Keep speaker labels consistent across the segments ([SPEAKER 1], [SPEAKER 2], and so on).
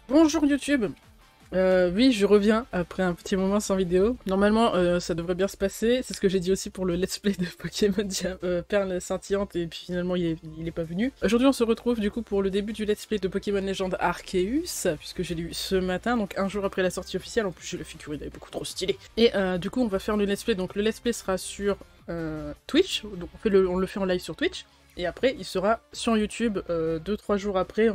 [SPEAKER 1] Bonjour YouTube. Oui, je reviens après un petit moment sans vidéo. Normalement, ça devrait bien se passer. C'est ce que j'ai dit aussi pour le let's play de Pokémon Perle scintillante et puis finalement il est pas venu. Aujourd'hui, on se retrouve du coup pour le début du let's play de Pokémon Legend Arceus, puisque j'ai lu ce matin, donc un jour après la sortie officielle. En plus, j'ai la figurine, elle est beaucoup trop stylée. Et du coup, on va faire le let's play. Donc le let's play sera sur Twitch. Donc on le fait en live sur Twitch. Et après, il sera sur YouTube 2-3 jours après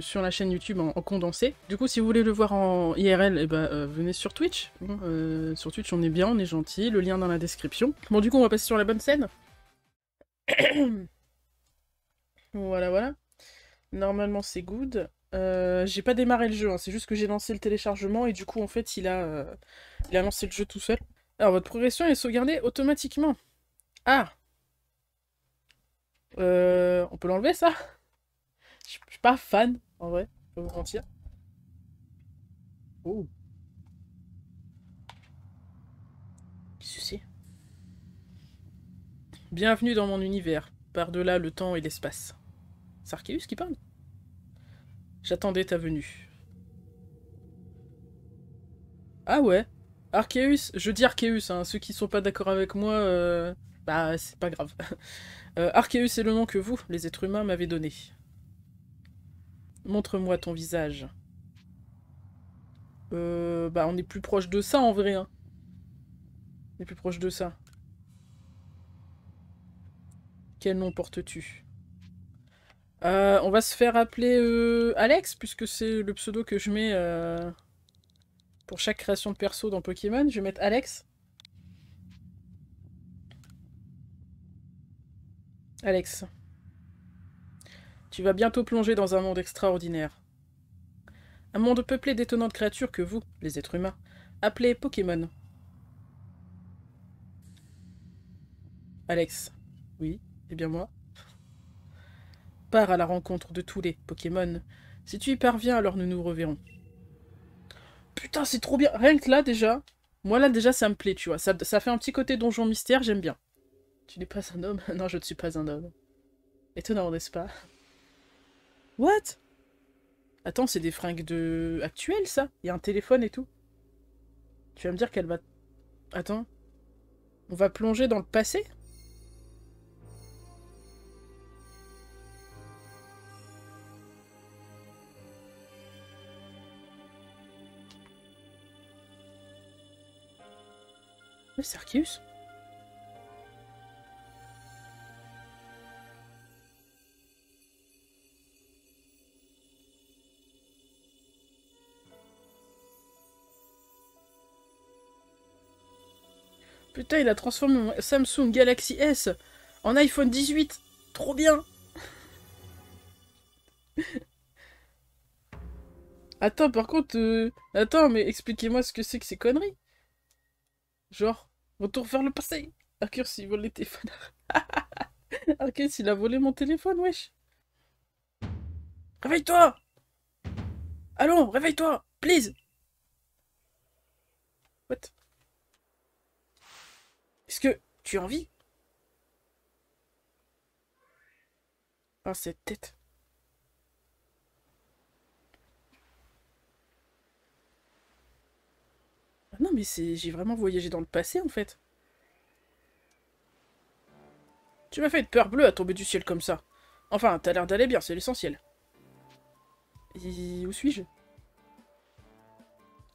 [SPEAKER 1] sur la chaîne YouTube en condensé. Du coup, si vous voulez le voir en IRL, venez sur Twitch. Sur Twitch, on est bien, on est gentil. Le lien dans la description. Bon, du coup, on va passer sur la bonne scène. Voilà, voilà. Normalement, c'est good. J'ai pas démarré le jeu, hein, c'est juste que j'ai lancé le téléchargement et du coup, en fait, il a lancé le jeu tout seul. Alors, votre progression est sauvegardée automatiquement. Ah, on peut l'enlever, ça? Je suis pas fan, en vrai, je vais vous mentir. Oh, qu'est-ce que c'est? Bienvenue dans mon univers, par-delà le temps et l'espace. C'est Arceus qui parle? J'attendais ta venue. Ah ouais. Arceus, je dis Arceus, hein, ceux qui sont pas d'accord avec moi, bah c'est pas grave. Arceus est le nom que vous, les êtres humains, m'avez donné. Montre-moi ton visage. Bah on est plus proche de ça en vrai, hein. On est plus proche de ça. Quel nom portes-tu? On va se faire appeler Alex, puisque c'est le pseudo que je mets pour chaque création de perso dans Pokémon. Je vais mettre Alex. Alex. Tu vas bientôt plonger dans un monde extraordinaire. Un monde peuplé d'étonnantes créatures que vous, les êtres humains, appelez Pokémon. Alex. Oui, c'est bien moi. Pars à la rencontre de tous les Pokémon. Si tu y parviens, alors nous nous reverrons. Putain, c'est trop bien. Rien que là, déjà. Moi, là, déjà, ça me plaît, tu vois. Ça fait un petit côté donjon mystère, j'aime bien. Tu n'es pas un homme? Non, je ne suis pas un homme. Étonnant, n'est-ce pas? What? Attends, c'est des fringues de... actuelles, ça? Il y a un téléphone et tout? Tu vas me dire qu'elle va... Attends. On va plonger dans le passé? Mais c'est Arceus. Putain, il a transformé mon Samsung Galaxy S en iPhone 18. Trop bien. Attends, par contre... Attends, mais expliquez-moi ce que c'est que ces conneries. Genre, retour vers le passé. Arceus, il vole les téléphones. Arceus, il a volé mon téléphone, wesh. Réveille-toi. Allons, réveille-toi, please. What? Est-ce que tu as envie? Ah, cette tête. Ah non, mais c'est... J'ai vraiment voyagé dans le passé, en fait. Tu m'as fait une peur bleue à tomber du ciel comme ça. Enfin, t'as l'air d'aller bien, c'est l'essentiel. Et où suis-je?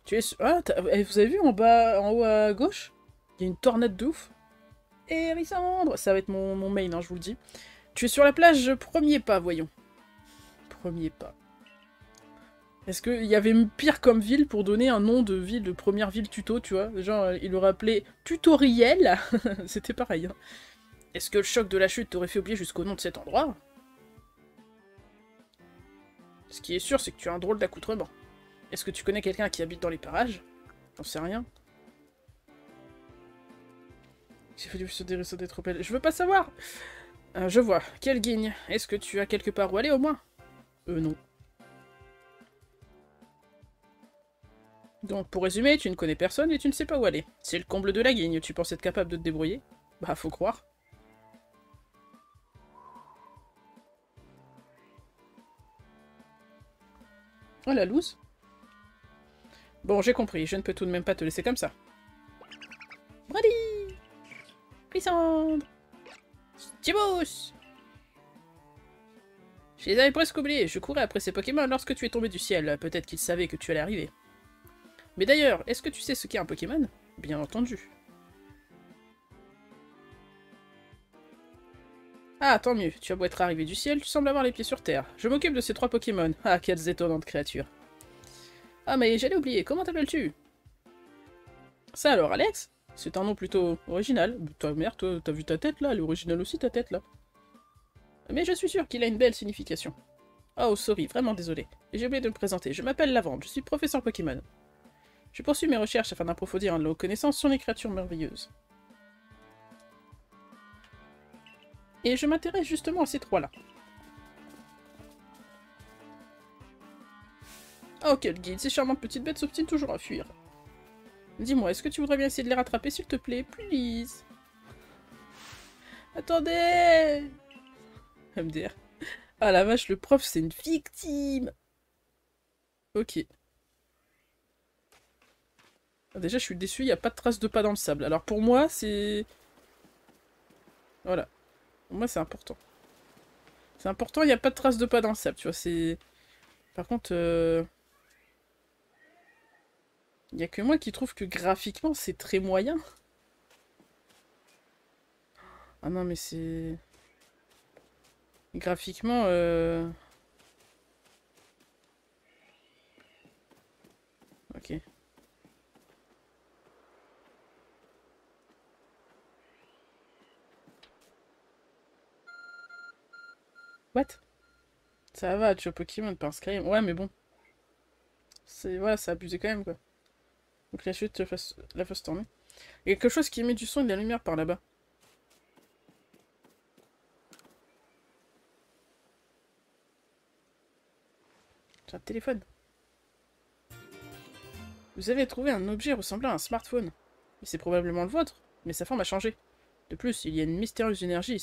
[SPEAKER 1] Tu es... Ah, vous avez vu en bas, en haut à gauche? Il y a une tornade de ouf. Hérissandre! Ça va être mon main, hein, je vous le dis. Tu es sur la plage, premier pas, voyons. Premier pas. Est-ce qu'il y avait pire comme ville pour donner un nom de ville, de première ville tuto, tu vois? Genre, il aurait appelé Tutoriel. C'était pareil. Hein. Est-ce que le choc de la chute t'aurait fait oublier jusqu'au nom de cet endroit? Ce qui est sûr, c'est que tu as un drôle d'accoutrement. Est-ce que tu connais quelqu'un qui habite dans les parages? J'en sais rien. J'ai fallu se dérisser des tropelles. Je veux pas savoir! Je vois. Quelle guigne. Est-ce que tu as quelque part où aller, au moins? Non. Donc, pour résumer, tu ne connais personne et tu ne sais pas où aller. C'est le comble de la guigne. Tu penses être capable de te débrouiller? Bah, faut croire. Oh la loose. Bon, j'ai compris, je ne peux tout de même pas te laisser comme ça. Brady! Lysandre! Stibous! Je les avais presque oubliés, je courais après ces Pokémon lorsque tu es tombé du ciel. Peut-être qu'ils savaient que tu allais arriver. Mais d'ailleurs, est-ce que tu sais ce qu'est un Pokémon? Bien entendu. Ah, tant mieux, tu as beau être arrivé du ciel, tu sembles avoir les pieds sur terre. Je m'occupe de ces 3 Pokémon. Ah, quelles étonnantes créatures. Ah, mais j'allais oublier, comment t'appelles-tu? Ça alors, Alex? C'est un nom plutôt original. Ta mère, toi, t'as vu ta tête là? Elle est originale aussi, ta tête là. Mais je suis sûr qu'il a une belle signification. Oh, sorry, vraiment désolé. J'ai oublié de me présenter, je m'appelle Lavande, je suis professeur Pokémon. Je poursuis mes recherches afin d'approfondir nos connaissances sur les créatures merveilleuses. Et je m'intéresse justement à ces 3-là. Oh, quel guide, ces charmantes petites bêtes s'obstinent toujours à fuir. Dis-moi, est-ce que tu voudrais bien essayer de les rattraper, s'il te plaît, please? Attendez! MDR. Ah la vache, le prof, c'est une victime! Ok. Déjà, je suis déçu, il n'y a pas de trace de pas dans le sable. Alors pour moi, c'est... Voilà. Pour moi, c'est important. C'est important, il n'y a pas de trace de pas dans le sable, tu vois, c'est... Par contre, il n'y a que moi qui trouve que graphiquement, c'est très moyen. Ah non, mais c'est... Graphiquement, Ok. What? Ça va, tu vois Pokémon, pas un Skyrim. Ouais, mais bon. C'est... Voilà, ça a abusé quand même, quoi. Donc la chute la fasse tourner. Il y a quelque chose qui émet du son et de la lumière par là-bas. C'est un téléphone. Vous avez trouvé un objet ressemblant à un smartphone. C'est probablement le vôtre, mais sa forme a changé. De plus, il y a une mystérieuse énergie qui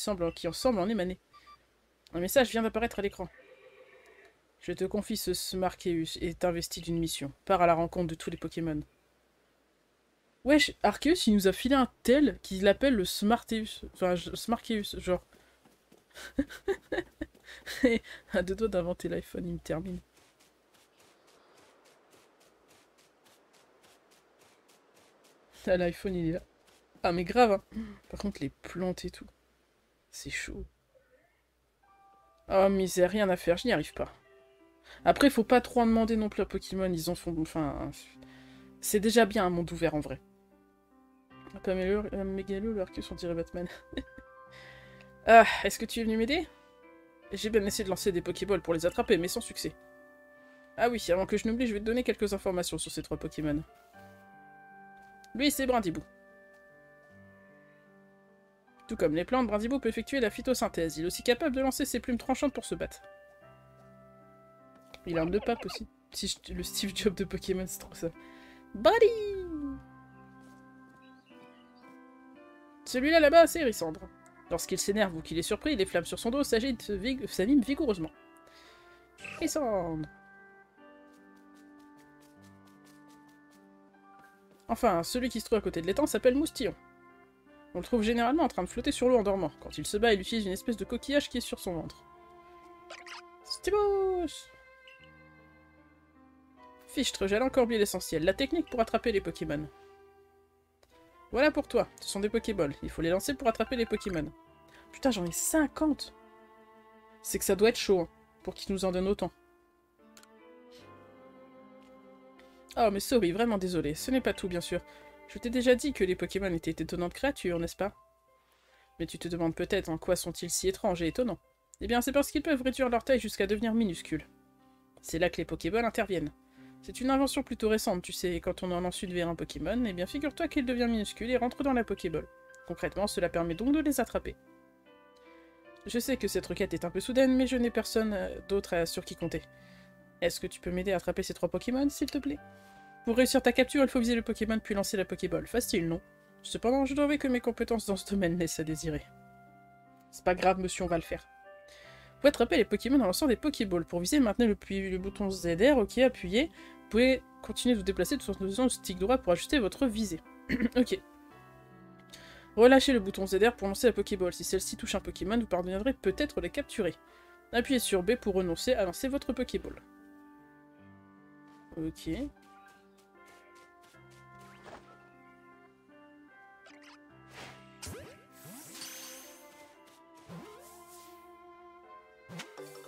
[SPEAKER 1] semble en émaner. Un message vient d'apparaître à l'écran. Je te confie, ce Smarkeus est investi d'une mission. Pars à la rencontre de tous les Pokémon. Wesh, Arceus, il nous a filé un tel qu'il l'appelle le Smarteus. Enfin, Smarkeus, genre. À deux doigts d'inventer l'iPhone, il me termine. Ah, l'iPhone, il est là. Ah, mais grave, hein. Par contre, les plantes et tout. C'est chaud. Oh, misère, rien à faire, je n'y arrive pas. Après, faut pas trop en demander non plus à Pokémon, ils en font... Enfin... C'est déjà bien un monde ouvert, en vrai. Pas Mégalo, le Arceus, on dirait Batman. Ah, est-ce que tu es venu m'aider? J'ai bien essayé de lancer des Pokéballs pour les attraper, mais sans succès. Ah oui, avant que je n'oublie, je vais te donner quelques informations sur ces 3 Pokémon. Lui, c'est Brindibou. Tout comme les plantes, Brindibou peut effectuer la phytosynthèse. Il est aussi capable de lancer ses plumes tranchantes pour se battre. Il a un nœud pape aussi. Le Steve Jobs de Pokémon, c'est trop ça. Buddy! Celui-là là-bas, c'est Hérissandre. Lorsqu'il s'énerve ou qu'il est surpris, les flammes sur son dos s'animent vigoureusement. Hérissandre! Enfin, celui qui se trouve à côté de l'étang s'appelle Moustillon. On le trouve généralement en train de flotter sur l'eau en dormant. Quand il se bat, il utilise une espèce de coquillage qui est sur son ventre. Stibouche! Fichtre, j'allais encore oublier l'essentiel. La technique pour attraper les Pokémon. Voilà pour toi. Ce sont des Pokéballs. Il faut les lancer pour attraper les Pokémon. Putain, j'en ai 50! C'est que ça doit être chaud, hein, pour qu'ils nous en donnent autant. Oh, mais sorry, vraiment désolé. Ce n'est pas tout, bien sûr. Je t'ai déjà dit que les Pokémon étaient d'étonnantes créatures, n'est-ce pas? Mais tu te demandes peut-être en quoi sont-ils si étranges et étonnants. Eh bien, c'est parce qu'ils peuvent réduire leur taille jusqu'à devenir minuscules. C'est là que les Pokéballs interviennent. C'est une invention plutôt récente, tu sais, quand on en lance une vers un Pokémon, eh bien figure-toi qu'il devient minuscule et rentre dans la Pokéball. Concrètement, cela permet donc de les attraper. Je sais que cette requête est un peu soudaine, mais je n'ai personne d'autre sur qui compter. Est-ce que tu peux m'aider à attraper ces 3 Pokémon, s'il te plaît? Pour réussir ta capture, il faut viser le Pokémon puis lancer la Pokéball. Facile, non? Cependant, je dois avouer que mes compétences dans ce domaine laissent à désirer. C'est pas grave, monsieur, on va le faire. pouvez attraper les Pokémon en lançant des Pokéballs. Pour viser, maintenez le bouton ZR, ok, appuyez. Vous pouvez continuer de vous déplacer tout en utilisant le stick droit pour ajuster votre visée. Ok. Relâchez le bouton ZR pour lancer la Pokéball. Si celle-ci touche un Pokémon, vous parviendrez peut-être à les capturer. Appuyez sur B pour renoncer à lancer votre Pokéball. Ok.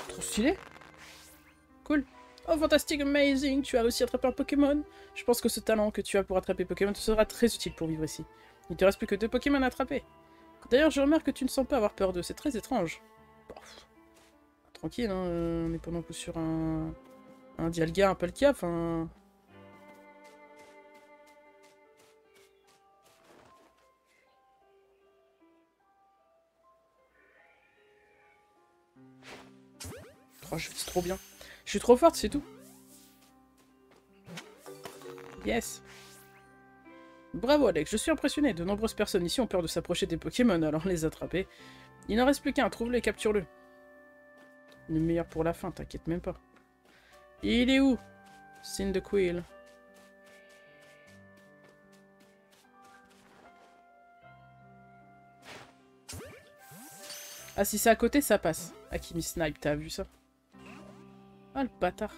[SPEAKER 1] Trop stylé. Cool. Oh, fantastique, amazing, tu as réussi à attraper un Pokémon. Je pense que ce talent que tu as pour attraper Pokémon te sera très utile pour vivre ici. Il te reste plus que 2 Pokémon à attraper. D'ailleurs, je remarque que tu ne sens pas avoir peur d'eux, c'est très étrange. Bon, tranquille, hein, on n'est pas non plus sur un Dialga, un Palkia, enfin... Oh, je vis trop bien. Je suis trop forte, c'est tout. Yes. Bravo Alex, je suis impressionné. De nombreuses personnes ici ont peur de s'approcher des Pokémon, alors les attraper. Il n'en reste plus qu'un, trouve-le et capture-le. Le meilleur pour la fin, t'inquiète même pas. Il est où? Cyndaquil. Ah, si c'est à côté, ça passe. Akimi Snipe, t'as vu ça? Ah, le bâtard.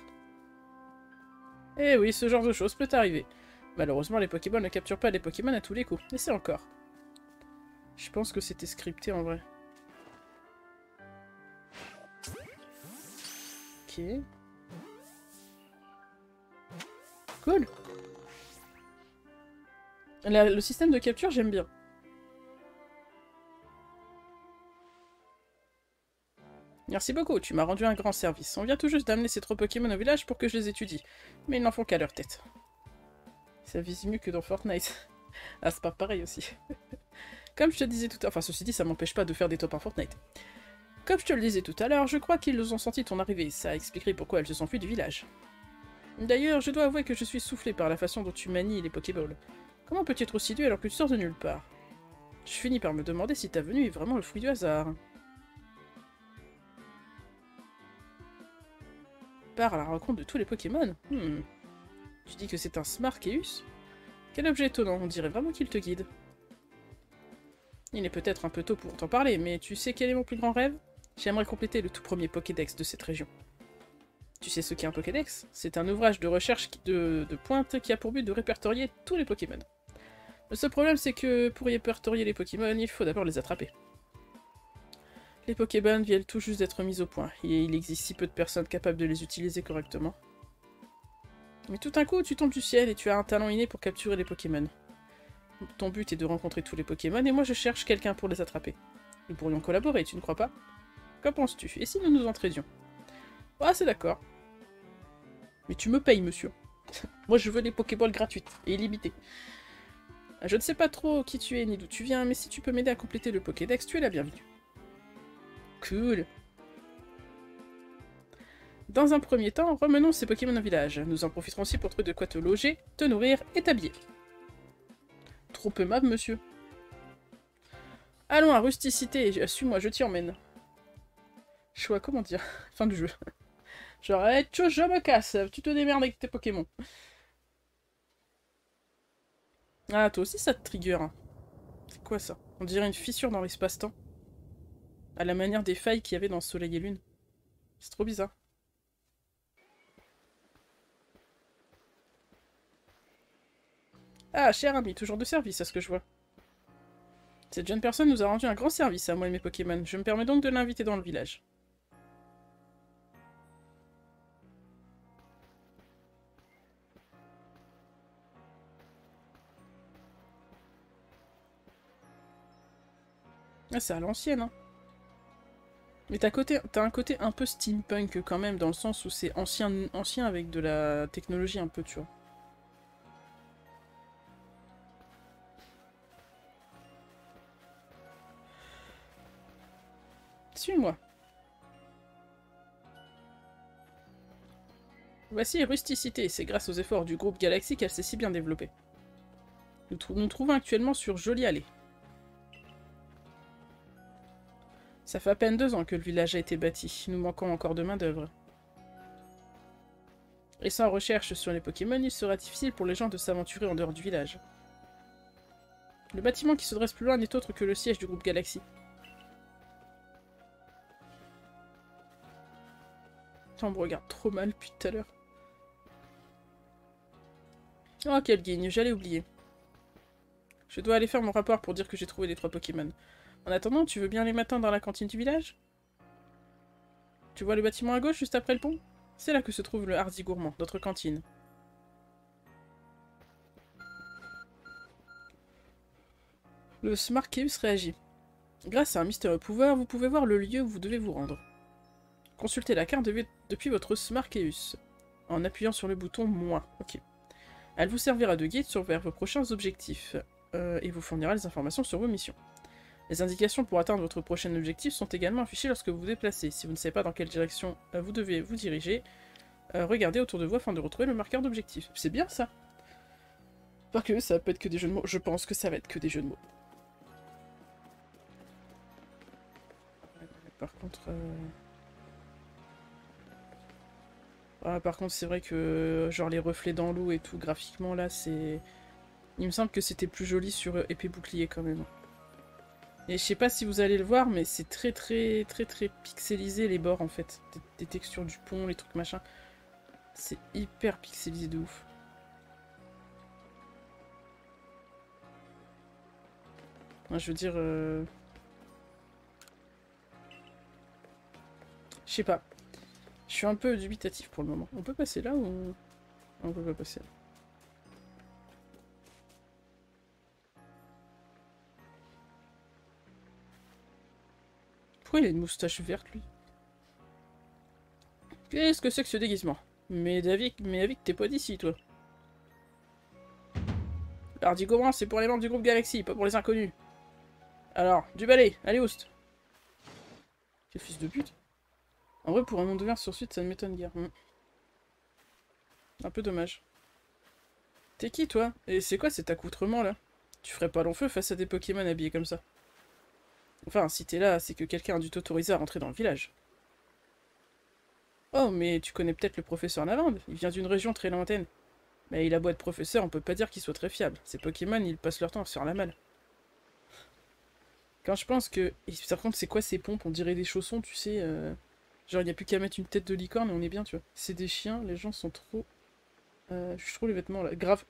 [SPEAKER 1] Eh oui, ce genre de choses peut arriver. Malheureusement, les Pokémon ne capturent pas les Pokémon à tous les coups. Et c'est encore. Je pense que c'était scripté en vrai. Ok. Cool. Le système de capture, j'aime bien. Merci beaucoup, tu m'as rendu un grand service. On vient tout juste d'amener ces 3 Pokémon au village pour que je les étudie. Mais ils n'en font qu'à leur tête. Ça vise mieux que dans Fortnite. Ah, c'est pas pareil aussi. Comme je te disais tout à l'heure... Enfin, ceci dit, ça m'empêche pas de faire des tops en Fortnite. Comme je te le disais tout à l'heure, je crois qu'ils ont senti ton arrivée. Ça expliquerait pourquoi elles se sont fuies du village. D'ailleurs, je dois avouer que je suis soufflé par la façon dont tu manies les Pokéballs. Comment peux-tu être aussi doué alors que tu sors de nulle part? Je finis par me demander si ta venue est vraiment le fruit du hasard. Part à la rencontre de tous les Pokémon. Tu dis que c'est un Smarkeus? Quel objet étonnant, on dirait vraiment qu'il te guide. Il est peut-être un peu tôt pour t'en parler, mais tu sais quel est mon plus grand rêve? J'aimerais compléter le tout premier Pokédex de cette région. Tu sais ce qu'est un Pokédex? C'est un ouvrage de recherche de pointe qui a pour but de répertorier tous les Pokémon. Le seul problème, c'est que pour répertorier les Pokémon, il faut d'abord les attraper. Les Pokémon viennent tout juste d'être mis au point, et il existe si peu de personnes capables de les utiliser correctement. Mais tout d'un coup, tu tombes du ciel et tu as un talent inné pour capturer les Pokémon. Ton but est de rencontrer tous les Pokémon, et moi je cherche quelqu'un pour les attraper. Nous pourrions collaborer, tu ne crois pas? Qu'en penses-tu? Et si nous nous entraidions? Ah, c'est d'accord. Mais tu me payes, monsieur. Moi je veux les Pokéballs gratuites et illimitées. Je ne sais pas trop qui tu es ni d'où tu viens, mais si tu peux m'aider à compléter le Pokédex, tu es la bienvenue. Cool. Dans un premier temps, remenons ces Pokémon au village. Nous en profiterons aussi pour trouver de quoi te loger, te nourrir et t'habiller. Trop aimable, monsieur. Allons à Rusticité, suis-moi, je t'y emmène. Choix, comment dire? Fin du jeu. Genre, hey, tchou, je me casse, tu te démerdes avec tes Pokémon. Ah, toi aussi ça te trigger. Hein. C'est quoi ça? On dirait une fissure dans l'espace-temps. À la manière des failles qu'il y avait dans Soleil et Lune. C'est trop bizarre. Ah, cher ami, toujours de service à ce que je vois. Cette jeune personne nous a rendu un grand service à moi et mes Pokémon. Je me permets donc de l'inviter dans le village. Ah, c'est à l'ancienne, hein. Mais t'as un côté un peu steampunk quand même, dans le sens où c'est ancien avec de la technologie un peu, tu vois. Suis-moi. Voici Rusticité, c'est grâce aux efforts du groupe Galaxy qu'elle s'est si bien développée. Nous nous trouvons actuellement sur Jolie Allée. Ça fait à peine 2 ans que le village a été bâti. Nous manquons encore de main-d'œuvre. Et sans recherche sur les Pokémon, il sera difficile pour les gens de s'aventurer en dehors du village. Le bâtiment qui se dresse plus loin n'est autre que le siège du groupe Galaxy. On me regarde trop mal depuis tout à l'heure. Oh, quel guigne, j'allais oublier. Je dois aller faire mon rapport pour dire que j'ai trouvé les 3 Pokémon. En attendant, tu veux bien les m'attendre dans la cantine du village? Tu vois le bâtiment à gauche, juste après le pont? C'est là que se trouve le Hardy Gourmand, notre cantine. Le Smarkeus réagit. Grâce à un mystérieux pouvoir, vous pouvez voir le lieu où vous devez vous rendre. Consultez la carte depuis votre Smarkeus, en appuyant sur le bouton « Moi ». Ok. Elle vous servira de guide vers vos prochains objectifs, et vous fournira les informations sur vos missions. Les indications pour atteindre votre prochain objectif sont également affichées lorsque vous vous déplacez. Si vous ne savez pas dans quelle direction vous devez vous diriger, regardez autour de vous afin de retrouver le marqueur d'objectif. C'est bien ça. Pas que ça peut être que des jeux de mots. Je pense que ça va être que des jeux de mots. Par contre... Ah, par contre, c'est vrai que genre les reflets dans l'eau et tout, graphiquement là, c'est... Il me semble que c'était plus joli sur épée bouclier quand même. Et je sais pas si vous allez le voir, mais c'est très pixelisé les bords en fait. Des textures du pont, les trucs machin. C'est hyper pixelisé de ouf. Enfin, je veux dire... Je sais pas. Je suis un peu dubitatif pour le moment. On peut passer là ou... On peut pas passer là. Pourquoi il a une moustache verte, lui? Qu'est-ce que c'est que ce déguisement? Mais David, t'es pas d'ici, toi. L'Hardy Gourmand, c'est pour les membres du groupe Galaxy, pas pour les inconnus. Alors, du balai, allez, oust. Quel fils de pute. En vrai, pour un nom de merde sur suite, ça ne m'étonne guère. Un peu dommage. T'es qui, toi? Et c'est quoi cet accoutrement, là? Tu ferais pas long feu face à des Pokémon habillés comme ça? Enfin, si t'es là, c'est que quelqu'un a dû t'autoriser à rentrer dans le village. Oh, mais tu connais peut-être le professeur Lavande. Il vient d'une région très lointaine. Mais il a beau être professeur, on peut pas dire qu'il soit très fiable. Ces Pokémon, ils passent leur temps à se faire la malle. Quand je pense que... Et par contre, c'est quoi ces pompes? On dirait des chaussons, tu sais... Genre, il n'y a plus qu'à mettre une tête de licorne et on est bien, tu vois. C'est des chiens, les gens sont trop... je trouve les vêtements, là. Grave.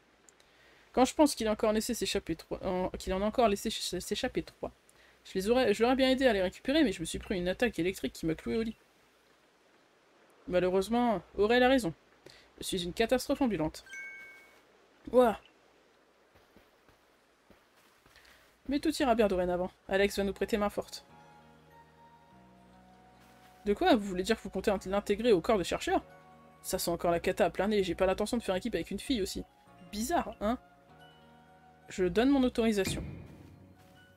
[SPEAKER 1] Quand je pense qu'il a encore laissé s'échapper 3... qu'il en a encore laissé s'échapper 3... Je l'aurais bien aidé à les récupérer, mais je me suis pris une attaque électrique qui m'a cloué au lit. Malheureusement, Aurel a raison. Je suis une catastrophe ambulante. Ouah. Mais tout ira bien dorénavant. Alex va nous prêter main forte. De quoi? Vous voulez dire que vous comptez l'intégrer au corps de chercheurs? Ça sent encore la cata à plein nez, j'ai pas l'intention de faire équipe avec une fille aussi. Bizarre, hein? Je donne mon autorisation.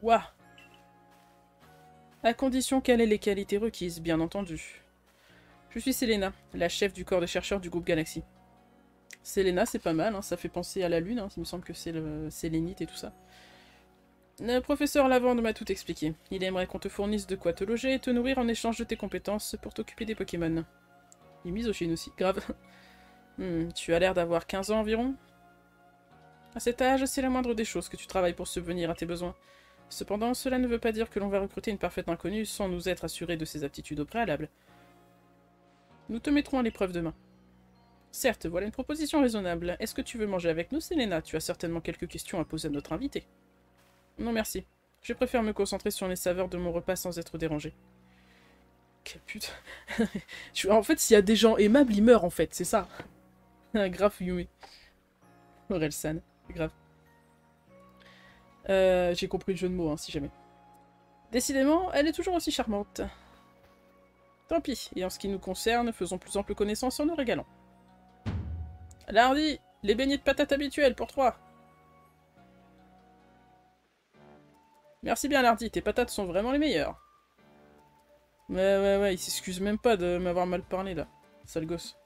[SPEAKER 1] Ouah. À condition qu'elle ait les qualités requises, bien entendu. Je suis Selena, la chef du corps de chercheurs du groupe Galaxy. Selena, c'est pas mal, hein, ça fait penser à la Lune, hein, il me semble que c'est le sélénite et tout ça. Le professeur Lavande m'a tout expliqué. Il aimerait qu'on te fournisse de quoi te loger et te nourrir en échange de tes compétences pour t'occuper des Pokémon. Il misogyne aussi, grave. Tu as l'air d'avoir 15 ans environ? À cet âge, c'est la moindre des choses que tu travailles pour subvenir à tes besoins. Cependant, cela ne veut pas dire que l'on va recruter une parfaite inconnue sans nous être assuré de ses aptitudes au préalable. Nous te mettrons à l'épreuve demain. Certes, voilà une proposition raisonnable. Est-ce que tu veux manger avec nous, Selena? Tu as certainement quelques questions à poser à notre invité. Non, merci. Je préfère me concentrer sur les saveurs de mon repas sans être dérangé. Quelle pute. En fait, s'il y a des gens aimables, ils meurent, en fait. C'est ça. Grave, Yumi. Orelsan. Grave. J'ai compris le jeu de mots, hein, si jamais. Décidément, elle est toujours aussi charmante. Tant pis, et en ce qui nous concerne, faisons plus ample connaissance en nous régalant. Lardy, les beignets de patates habituels pour 3. Merci bien, Lardy, tes patates sont vraiment les meilleures. Ouais, il s'excuse même pas de m'avoir mal parlé, là. Sale gosse.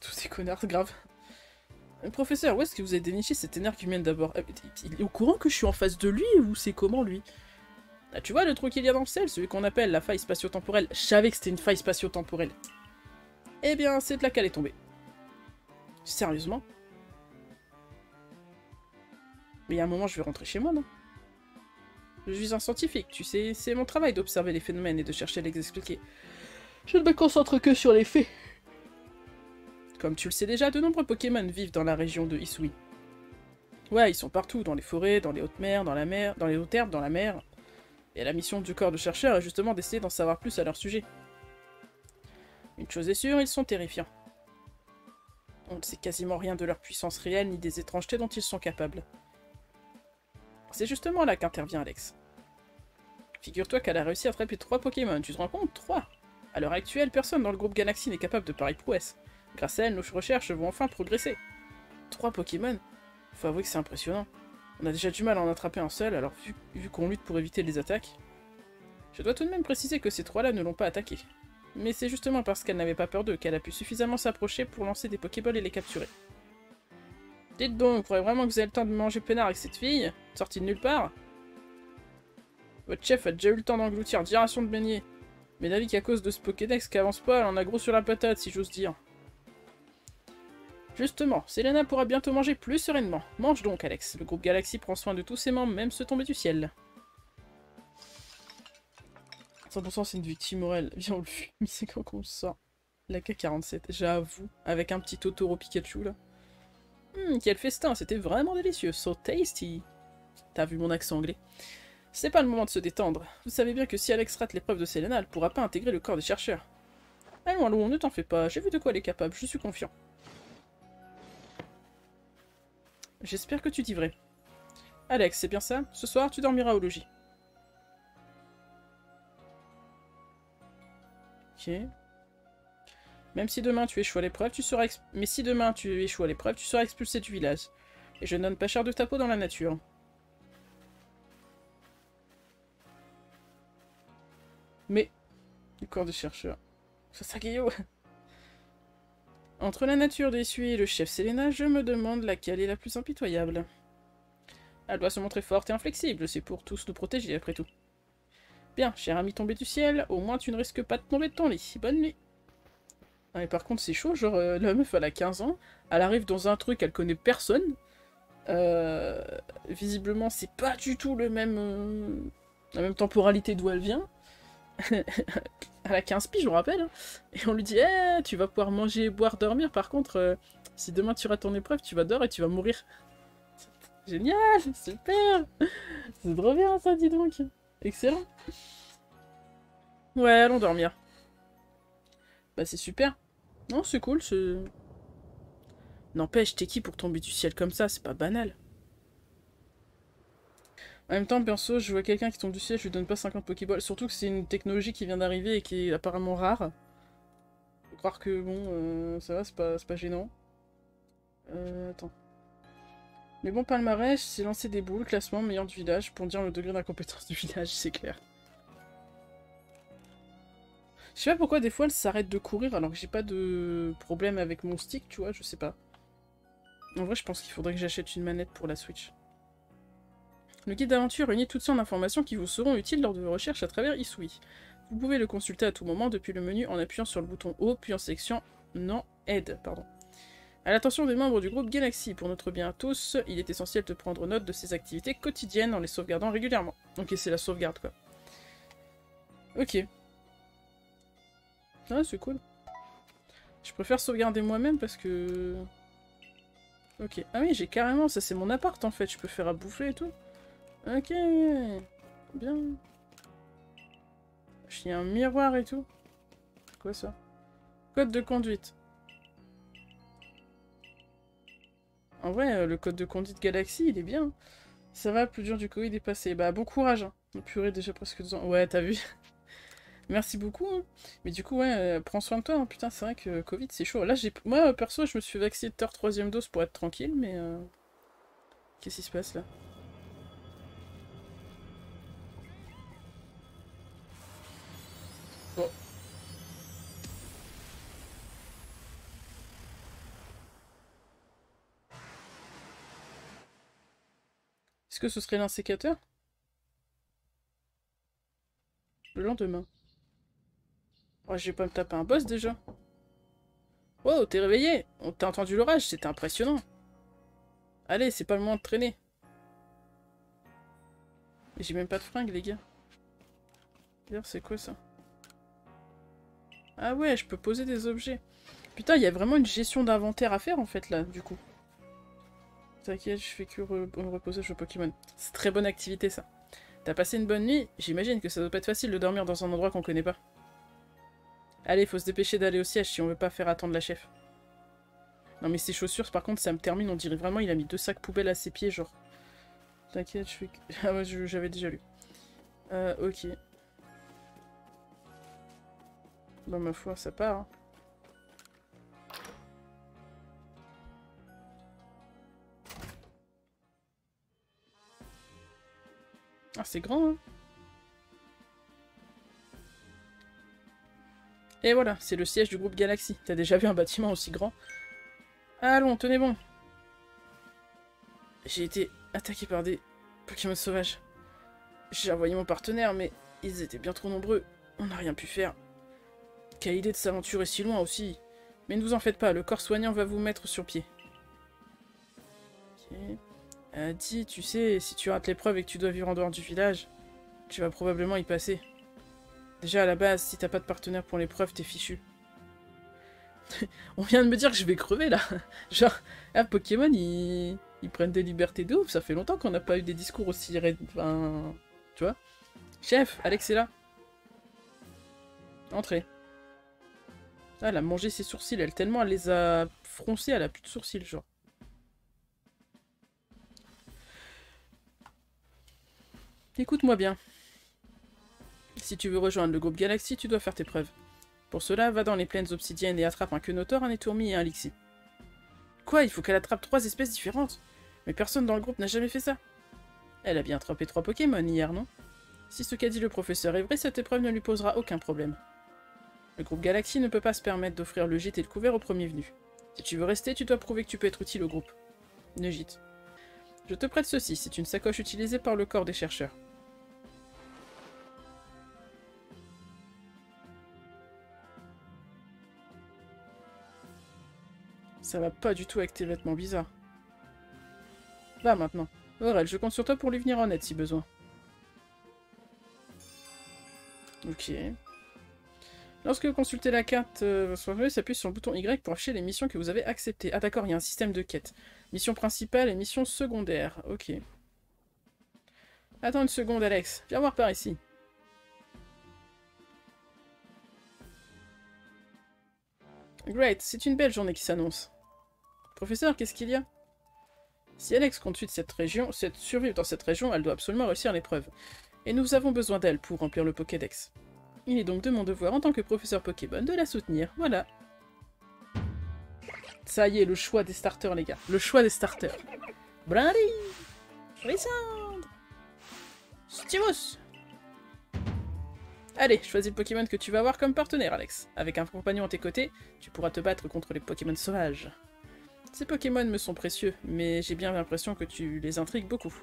[SPEAKER 1] Tous ces connards, grave. Professeur, où est-ce que vous avez déniché cet énergumène d'abord? Il est au courant que je suis en face de lui, ou c'est comment, lui? Ah, tu vois le trou qu'il y a dans le ciel, celui qu'on appelle la faille spatio-temporelle. Je savais que c'était une faille spatio-temporelle. Eh bien, c'est de là qu'elle est tombée. Sérieusement? Mais il y a un moment, je vais rentrer chez moi, non? Je suis un scientifique, tu sais, c'est mon travail d'observer les phénomènes et de chercher à les expliquer. Je ne me concentre que sur les faits. Comme tu le sais déjà, de nombreux Pokémon vivent dans la région de Hisui. Ouais, ils sont partout, dans les forêts, dans les hautes mers, dans la mer, dans les hautes herbes, dans la mer. Et la mission du corps de chercheurs est justement d'essayer d'en savoir plus à leur sujet. Une chose est sûre, ils sont terrifiants. On ne sait quasiment rien de leur puissance réelle ni des étrangetés dont ils sont capables. C'est justement là qu'intervient Alex. Figure-toi qu'elle a réussi à attraper 3 Pokémon, tu te rends compte? 3. À l'heure actuelle, personne dans le groupe Galaxy n'est capable de pareille prouesse. Grâce à elle, nos recherches vont enfin progresser. 3 Pokémon? Faut avouer que c'est impressionnant. On a déjà du mal à en attraper un seul, alors vu qu'on lutte pour éviter les attaques... Je dois tout de même préciser que ces 3-là ne l'ont pas attaqué. Mais c'est justement parce qu'elle n'avait pas peur d'eux qu'elle a pu suffisamment s'approcher pour lancer des Pokéballs et les capturer. Dites donc, vous croyez vraiment que vous avez le temps de manger peinard avec cette fille, sortie de nulle part? Votre chef a déjà eu le temps d'engloutir 10 rations de beignets. Mais d'avis qu'à cause de ce Pokédex qui avance pas, elle en a gros sur la patate, si j'ose dire. Justement, Selena pourra bientôt manger plus sereinement. Mange donc, Alex. Le groupe Galaxy prend soin de tous ses membres, même ceux tombés du ciel. 100% c'est une victime morale. Viens, on le fume. C'est quand qu'on le sort. La K47, j'avoue. Avec un petit Totoro Pikachu, là. Quel festin, c'était vraiment délicieux. So tasty. T'as vu mon accent anglais? C'est pas le moment de se détendre. Vous savez bien que si Alex rate l'épreuve de Selena, elle pourra pas intégrer le corps des chercheurs. Allons, allons, ne t'en fais pas. J'ai vu de quoi elle est capable, je suis confiant. J'espère que tu dis vrai. Alex, c'est bien ça? Ce soir, tu dormiras au logis. Ok. Même si demain tu échoues à l'épreuve, tu seras Mais si demain tu échoues à l'épreuve, tu seras expulsé du village. Et je ne donne pas cher de ta peau dans la nature. Mais... Le corps de chercheur. Sasageo. Entre la nature déçue et le chef Selena, je me demande laquelle est la plus impitoyable. Elle doit se montrer forte et inflexible, c'est pour tous nous protéger après tout. Bien, cher ami tombé du ciel, au moins tu ne risques pas de tomber de ton lit. Bonne nuit. Ah, mais par contre c'est chaud, genre la meuf elle a 15 ans, elle arrive dans un truc, elle connaît personne. Visiblement c'est pas du tout le même, la même temporalité d'où elle vient. Elle a 15 piges, je vous rappelle. Hein. Et on lui dit, eh, tu vas pouvoir manger, boire, dormir. Par contre, si demain tu rates ton épreuve, tu vas dormir et tu vas mourir. Génial, super. C'est trop bien ça, dis donc. Excellent. Ouais, allons dormir. Bah c'est super. Non, c'est cool, c'est... N'empêche, t'es qui pour tomber du ciel comme ça? C'est pas banal. En même temps, perso, je vois quelqu'un qui tombe du ciel, je lui donne pas 50 Pokéballs. Surtout que c'est une technologie qui vient d'arriver et qui est apparemment rare. Faut croire que, bon, ça va, c'est pas gênant. Attends. Mais bon, palmarès, c'est lancer des boules, classement, meilleur du village, pour dire le degré d'incompétence du village, c'est clair. Je sais pas pourquoi des fois elle s'arrête de courir alors que j'ai pas de problème avec mon stick, tu vois, je sais pas. En vrai, je pense qu'il faudrait que j'achète une manette pour la Switch. Le guide d'aventure réunit toutes sortes d'informations qui vous seront utiles lors de vos recherches à travers Isui. Vous pouvez le consulter à tout moment depuis le menu en appuyant sur le bouton haut, puis en sélection non aide, pardon. À l'attention des membres du groupe Galaxy, pour notre bien à tous, il est essentiel de prendre note de ses activités quotidiennes en les sauvegardant régulièrement. Ok, c'est la sauvegarde, quoi. Ok. Ah, c'est cool. Je préfère sauvegarder moi-même parce que... Ok. Ah oui, j'ai carrément... Ça, c'est mon appart, en fait. Je peux faire à bouffer et tout. Ok. Bien. Il y a un miroir et tout. Quoi, ça? Code de conduite. En vrai, le code de conduite Galaxy, il est bien. Ça va, plus dur du Covid est passé. Bah, bon courage. Hein. Purée, déjà presque 2 ans. Ouais, t'as vu. Merci beaucoup. Hein. Mais du coup, ouais, prends soin de toi. Hein. Putain, c'est vrai que Covid, c'est chaud. Là, moi, perso, je me suis vacciné de 3e dose pour être tranquille, mais... Qu'est-ce qui se passe, là? Bon. Est-ce que ce serait l'insécateur? Le lendemain. Oh, je vais pas me taper un boss déjà. Oh, t'es réveillé? On t'a entendu l'orage, c'était impressionnant. Allez, c'est pas le moment de traîner. J'ai même pas de fringues, les gars. D'ailleurs, c'est quoi ça? Ah ouais, je peux poser des objets. Putain, il y a vraiment une gestion d'inventaire à faire en fait là, du coup. T'inquiète, je fais que me reposer sur Pokémon. C'est très bonne activité ça. T'as passé une bonne nuit? J'imagine que ça doit pas être facile de dormir dans un endroit qu'on connaît pas. Allez, faut se dépêcher d'aller au siège si on veut pas faire attendre la chef. Non mais ses chaussures, par contre, ça me termine, on dirait vraiment il a mis 2 sacs poubelles à ses pieds, genre. T'inquiète, je fais que... Ah ouais, j'avais déjà lu. Ok. Bah ma foi, ça part, hein. Ah, c'est grand, hein. Et voilà, c'est le siège du groupe Galaxy. T'as déjà vu un bâtiment aussi grand? Allons, tenez bon. J'ai été attaqué par des Pokémon sauvages. J'ai envoyé mon partenaire, mais ils étaient bien trop nombreux. On n'a rien pu faire. Quelle idée de s'aventurer si loin aussi. Mais ne vous en faites pas, le corps soignant va vous mettre sur pied. Ok. Dis, tu sais, si tu rates l'épreuve et que tu dois vivre en dehors du village, tu vas probablement y passer. Déjà, à la base, si t'as pas de partenaire pour l'épreuve, t'es fichu. On vient de me dire que je vais crever, là. Genre, Pokémon, ils prennent des libertés de ouf. Ça fait longtemps qu'on n'a pas eu des discours aussi... Enfin... Tu vois? Chef, Alex est là. Entrez. Ah, elle a mangé ses sourcils. Elle, tellement elle les a froncés, elle a plus de sourcils, genre. Écoute-moi bien. Si tu veux rejoindre le groupe Galaxy, tu dois faire tes preuves. Pour cela, va dans les plaines obsidiennes et attrape un quenotor, un étourmi et un lixi. Quoi? Il faut qu'elle attrape 3 espèces différentes? Mais personne dans le groupe n'a jamais fait ça. Elle a bien attrapé 3 Pokémon hier, non? Si ce qu'a dit le professeur est vrai, cette épreuve ne lui posera aucun problème. Le groupe Galaxy ne peut pas se permettre d'offrir le gîte et le couvert aux premiers venus. Si tu veux rester, tu dois prouver que tu peux être utile au groupe. Le gîte. Je te prête ceci, c'est une sacoche utilisée par le corps des chercheurs. Ça va pas du tout avec tes vêtements bizarres. Va maintenant. Aurel, je compte sur toi pour lui venir en aide si besoin. Ok. Lorsque vous consultez la carte, s'appuie sur le bouton Y pour afficher les missions que vous avez acceptées. Ah d'accord, il y a un système de quêtes. Mission principale et mission secondaire. Ok. Attends une seconde, Alex. Viens voir par ici. Great, c'est une belle journée qui s'annonce. Professeur, qu'est-ce qu'il y a? Si Alex compte survivre dans cette région, elle doit absolument réussir l'épreuve. Et nous avons besoin d'elle pour remplir le Pokédex. Il est donc de mon devoir en tant que professeur Pokémon de la soutenir, voilà. Ça y est, le choix des starters, les gars. Le choix des starters. Brandy, Lysandre, Stivus. Allez, choisis le Pokémon que tu vas avoir comme partenaire, Alex. Avec un compagnon à tes côtés, tu pourras te battre contre les Pokémon sauvages. Ces Pokémon me sont précieux, mais j'ai bien l'impression que tu les intrigues beaucoup.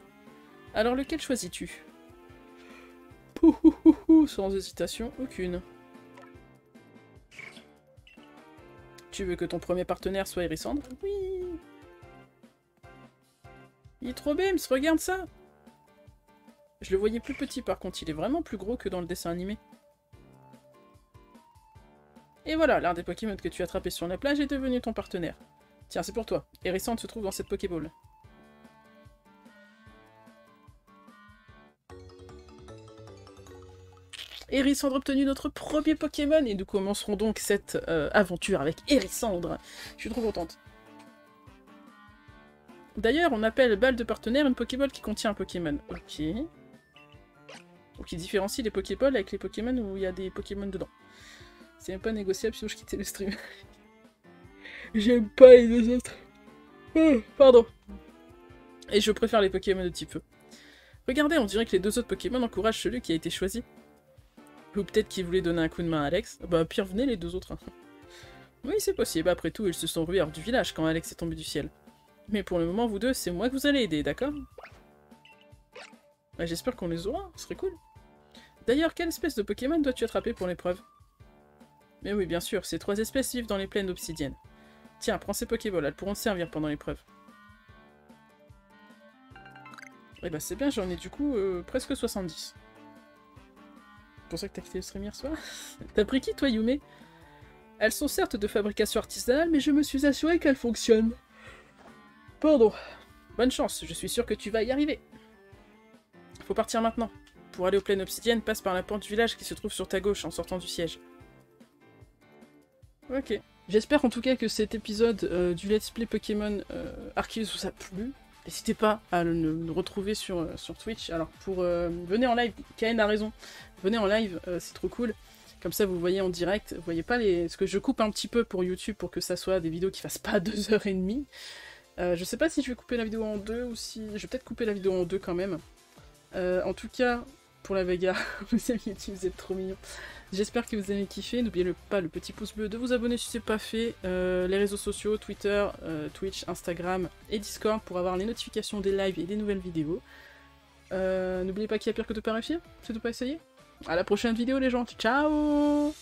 [SPEAKER 1] Alors lequel choisis-tu? Pouhouhouhou, sans hésitation aucune. Tu veux que ton premier partenaire soit Hérissandre? Oui. Il est trop bims, regarde ça. Je le voyais plus petit par contre, il est vraiment plus gros que dans le dessin animé. Et voilà, l'un des Pokémon que tu as attrapé sur la plage est devenu ton partenaire. Tiens, c'est pour toi. Hérissandre se trouve dans cette Pokéball. Hérissandre a obtenu notre premier Pokémon et nous commencerons donc cette aventure avec Hérissandre. Je suis trop contente. D'ailleurs, on appelle balle de partenaire une Pokéball qui contient un Pokémon. Ok. Donc il différencie les Pokéballs avec les Pokémon où il y a des Pokémon dedans. C'est même pas négociable sinon je quittais le stream. J'aime pas les deux autres. Oh, pardon. Et je préfère les Pokémon de type feu. Regardez, on dirait que les 2 autres Pokémon encouragent celui qui a été choisi. Ou peut-être qu'ils voulaient donner un coup de main à Alex. Bah pire, venez les 2 autres. Hein. Oui, c'est possible. Après tout, ils se sont rués hors du village quand Alex est tombé du ciel. Mais pour le moment, vous deux, c'est moi que vous allez aider, d'accord? Bah, j'espère qu'on les aura, ce serait cool. D'ailleurs, quelle espèce de Pokémon dois-tu attraper pour l'épreuve? Mais oui, bien sûr, ces 3 espèces vivent dans les plaines obsidiennes. Tiens, prends ces Pokéballs, elles pourront te servir pendant l'épreuve. Eh bah c'est bien, j'en ai du coup presque 70. C'est pour ça que t'as quitté le stream hier soir. T'as pris qui toi, Yume? Elles sont certes de fabrication artisanale, mais je me suis assuré qu'elles fonctionnent. Pardon. Bonne chance, je suis sûr que tu vas y arriver. Faut partir maintenant. Pour aller aux plaines obsidiennes, passe par la porte du village qui se trouve sur ta gauche en sortant du siège. Ok. J'espère en tout cas que cet épisode du Let's Play Pokémon Arceus vous a plu. N'hésitez pas à le retrouver sur Twitch. Alors venez en live, Kaen a raison. Venez en live, c'est trop cool. Comme ça vous voyez en direct, vous voyez pas ce que je coupe un petit peu pour YouTube pour que ça soit des vidéos qui fassent pas 2h30. Je sais pas si je vais couper la vidéo en deux ou si... Je vais peut-être couper la vidéo en deux quand même. En tout cas, pour la Vega, vous aimez YouTube, vous êtes trop mignons. J'espère que vous avez kiffé. N'oubliez pas le petit pouce bleu, de vous abonner si c'est pas fait. Les réseaux sociaux, Twitter, Twitch, Instagram et Discord pour avoir les notifications des lives et des nouvelles vidéos. N'oubliez pas qu'il y a pire que de pas réussir, c'est de pas essayer. À la prochaine vidéo les gens, ciao!